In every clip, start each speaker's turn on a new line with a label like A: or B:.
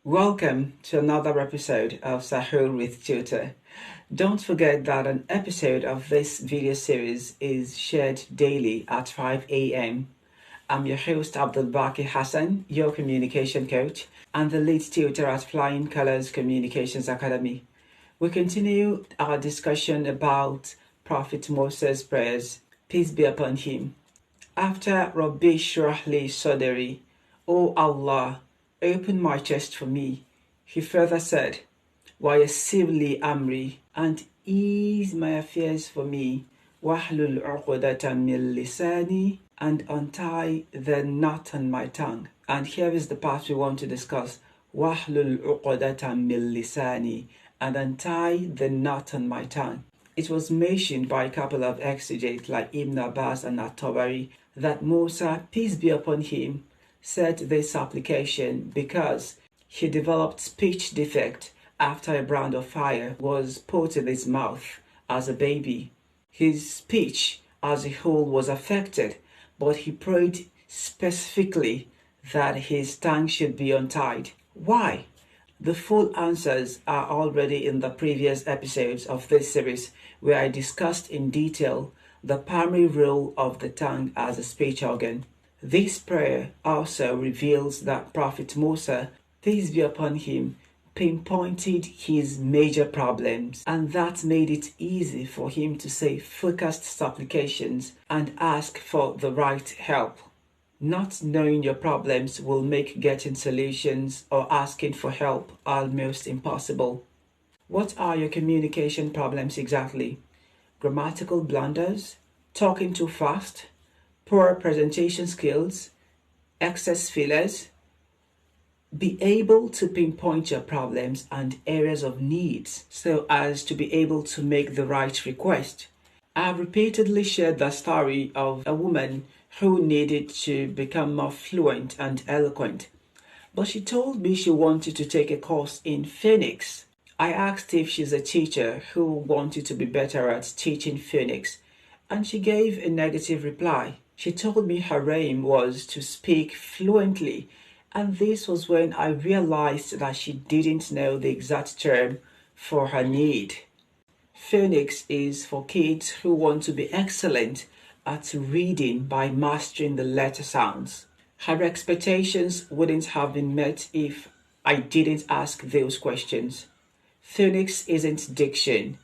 A: Welcome to another episode of SAHOOR with Tutor. Don't forget that an episode of this video series is shared daily at 5 a.m. I'm your host Abdul Baki Hassan, your communication coach and the lead tutor at Flying Colors Communications Academy. We continue our discussion about Prophet Musa's prayers, peace be upon him. After Rabbi Shrah li Sadri, O Allah, open my chest for me, he further said, وَيَسِّرْ لِي أَمْرِي, and ease my affairs for me, وَاحْلُلْ عُقْدَةً مِّن لِسَانِي, and untie the knot on my tongue. And here is the part we want to discuss. وَاحْلُلْ عُقْدَةً مِّن لِسَانِي, and untie the knot on my tongue. It was mentioned by a couple of exegetes like Ibn Abbas and At-Tabari that Musa, peace be upon him, said this application because he developed speech defect after a brand of fire was put in his mouth as a baby. His speech as a whole was affected, but he prayed specifically that his tongue should be untied. Why? The full answers are already in the previous episodes of this series where I discussed in detail the primary role of the tongue as a speech organ. This prayer also reveals that Prophet Musa, peace be upon him, pinpointed his major problems, and that made it easy for him to say focused supplications and ask for the right help. Not knowing your problems will make getting solutions or asking for help almost impossible. What are your communication problems exactly? Grammatical blunders? Talking too fast? Poor presentation skills? Excess fillers? Be able to pinpoint your problems and areas of needs so as to be able to make the right request. I've repeatedly shared the story of a woman who needed to become more fluent and eloquent, but she told me she wanted to take a course in Phoenix. I asked if she's a teacher who wanted to be better at teaching Phoenix, and she gave a negative reply. She told me her aim was to speak fluently, and this was when I realized that she didn't know the exact term for her need. Phoenix is for kids who want to be excellent at reading by mastering the letter sounds. Her expectations wouldn't have been met if I didn't ask those questions. Phoenix isn't diction.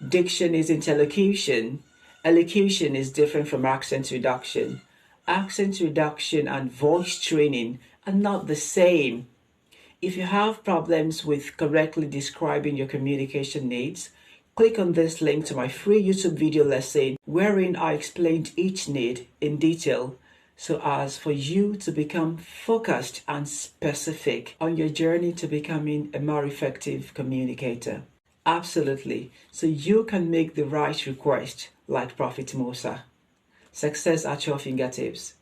A: Diction isn't elocution. Elocution is different from accent reduction. Accent reduction and voice training are not the same. If you have problems with correctly describing your communication needs, click on this link to my free YouTube video lesson wherein I explained each need in detail so as for you to become focused and specific on your journey to becoming a more effective communicator. Absolutely, so you can make the right request like Prophet Musa. Success at your fingertips.